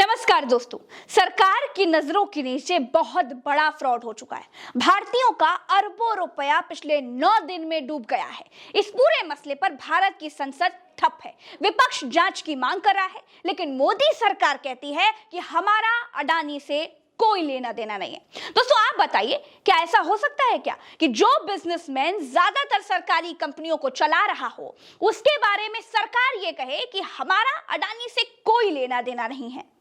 नमस्कार दोस्तों, सरकार की नजरों के नीचे बहुत बड़ा फ्रॉड हो चुका है। भारतीयों का अरबों रुपया पिछले 9 दिन में डूब गया है। इस पूरे मसले पर भारत की संसद ठप है। विपक्ष जांच की मांग कर रहा है, लेकिन मोदी सरकार कहती है कि हमारा अडानी से कोई लेना देना नहीं है। दोस्तों आप बताइए, क्या ऐसा हो सकता है क्या कि जो बिजनेसमैन ज्यादातर सरकारी कंपनियों को चला रहा हो, उसके बारे में सरकार ये कहे कि हमारा अडानी से कोई लेना देना नहीं है।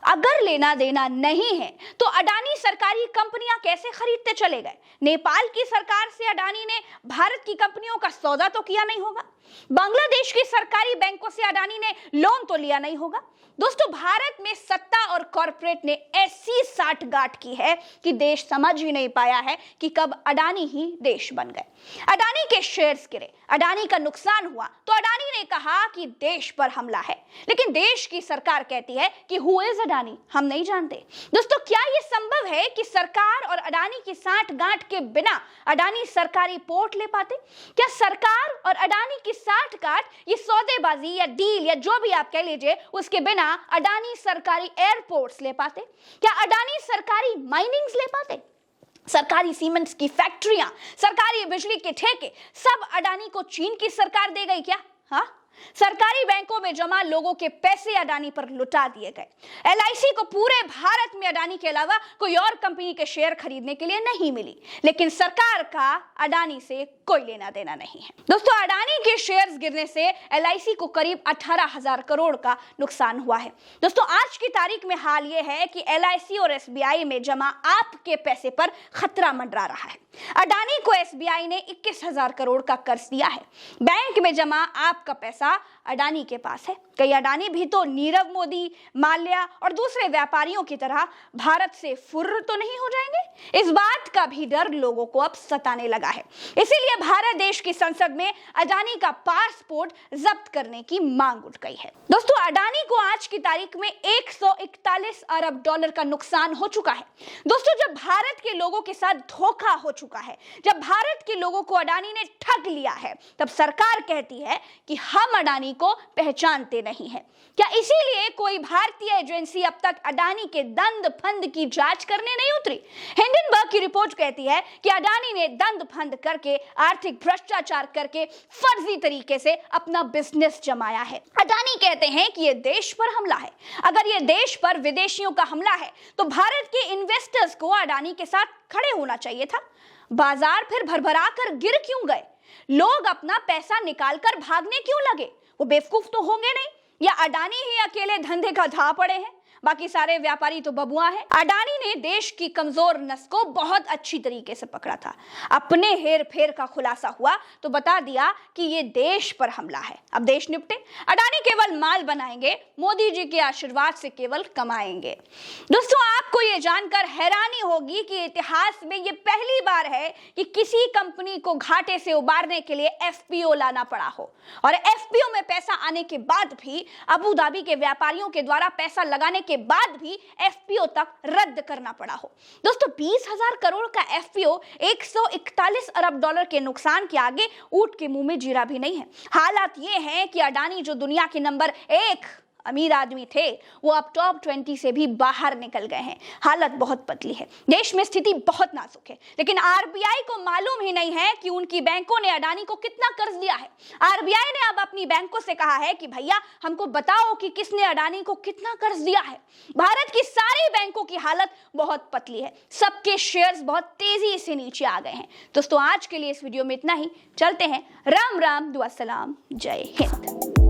अगर लेना देना नहीं है तो अडानी सरकारी कंपनियां कैसे खरीदते चले गए? नेपाल की सरकार से अडानी ने भारत की कंपनियों का सौदा तो किया नहीं होगा। बांग्लादेश की सरकारी बैंकों से अडानी ने लोन तो लिया नहीं होगा। दोस्तों, भारत में सत्ता और कॉर्पोरेट ने ऐसी साठगांठ की है कि देश समझ ही नहीं पाया है कि कब अडानी ही देश बन गए। अडानी के शेयर्स गिरे, अडानी का नुकसान हुआ तो अडानी ने कहा कि देश पर हमला है, लेकिन देश की सरकार कहती है कि हु इज अडानी, हम नहीं जानते। दोस्तों, क्या यह संभव है कि सरकार और अडानी की साठगांठ के बिना अडानी सरकारी पोर्ट ले पाते? क्या सरकार और अडानी की साठगांठ, ये सौदेबाजी या डील या जो भी आप कह लीजिए, उसके बिना अडानी सरकारी एयरपोर्ट्स ले पाते? क्या अडानी सरकारी माइनिंग्स ले पाते? सरकारी सीमेंट्स की फैक्ट्रियां, सरकारी बिजली के ठेके सब अडानी को चीन की सरकार दे गई क्या? हाँ, सरकारी बैंकों में जमा लोगों के पैसे अडानी पर लुटा दिए गए। एलआईसी को पूरे भारत में अडानी के अलावा कोई और कंपनी के शेयर खरीदने के लिए नहीं मिली, लेकिन सरकार का अडानी से कोई लेना देना नहीं है। दोस्तों, अडानी के शेयर्स गिरने से एलआईसी को करीब 18,000 करोड़ का नुकसान हुआ है। दोस्तों, आज की तारीख में हाल यह है कि एलआईसी और एसबीआई में जमा आपके पैसे पर खतरा मंडरा रहा है। अडानी को एसबीआई ने 21,000 करोड़ का कर्ज दिया है। बैंक में जमा आपका पैसा अडानी के पास है। कई अडानी भी तो नीरव मोदी, माल्या और दूसरे व्यापारियों की तरह भारत से फुर्र तो नहीं हो जाएंगे? इस बात का भी डर लोगों को अब सताने लगा है। इसीलिए भारत देश की संसद में अडानी का पासपोर्ट जब्त करने की मांग उठ गई है। दोस्तों, अडानी को आज की तारीख में 141 अरब डॉलर का नुकसान हो चुका है। दोस्तों, जब भारत के लोगों के साथ धोखा हो चुका है, जब भारत के लोगों को अडानी ने ठग लिया है, तब सरकार कहती है कि हम अडानी को पहचानते नहीं है। क्या इसीलिए कोई भारतीय एजेंसी अब तक अडानी के दंड फंद की जांच करने नहीं उतरी? हिंडनबर्ग की रिपोर्ट कहती है कि अडानी ने दंड फंद करके, आर्थिक भ्रष्टाचार करके फर्जी तरीके से अपना बिजनेस जमाया है। अडानी कहते हैं कि यह देश पर हमला है। अगर यह देश पर विदेशियों का हमला है तो भारत के इन्वेस्टर्स को अडानी के साथ खड़े होना चाहिए था। बाजार फिर भरभरा कर गिर क्यों गए? लोग अपना पैसा निकालकर भागने क्यों लगे? वो बेवकूफ तो होंगे नहीं, या अडानी ही अकेले धंधे का धा पड़े हैं, बाकी सारे व्यापारी तो बबुआ हैं। अडानी ने देश की कमजोर नस को बहुत अच्छी तरीके से पकड़ा था। अपने हेर फेर का खुलासा हुआ तो बता दिया कि ये देश पर हमला है। अब देश निपटे। अडानी केवल माल बनाएंगे, मोदी जी के आशीर्वाद से केवल कमाएंगे। दोस्तों, आपको ये जानकर हैरानी होगी कि इतिहास में ये पहली बार है कि किसी कंपनी को घाटे से उबारने के लिए एफपीओ लाना पड़ा हो, और एफपीओ में पैसा आने के बाद भी, अबू धाबी के व्यापारियों के द्वारा पैसा लगाने के बाद भी एफपीओ तक रद्द करना पड़ा हो। दोस्तों, 20,000 करोड़ का एफपीओ 141 अरब डॉलर के नुकसान के आगे ऊंट के मुंह में जीरा भी नहीं है। हालात ये हैं कि अडानी जो दुनिया के नंबर 1 अमीर आदमी थे, वो अब टॉप 20 से भी बाहर निकल गए हैं। हालत बहुत पतली है, देश में स्थिति बहुत नाजुक है, लेकिन आरबीआई को मालूम ही नहीं है कि उनकी बैंकों ने अडानी को कितना कर्ज दिया है। आरबीआई ने अब अपनी बैंकों से कहा है कि भैया हमको बताओ कि किसने अडानी को कितना कर्ज दिया है। भारत की सारी बैंकों की हालत बहुत पतली है, सबके शेयर्स बहुत तेजी से नीचे आ गए हैं। दोस्तों, आज के लिए इस वीडियो में इतना ही। चलते हैं। राम राम, दुआ सलाम, जय हिंद।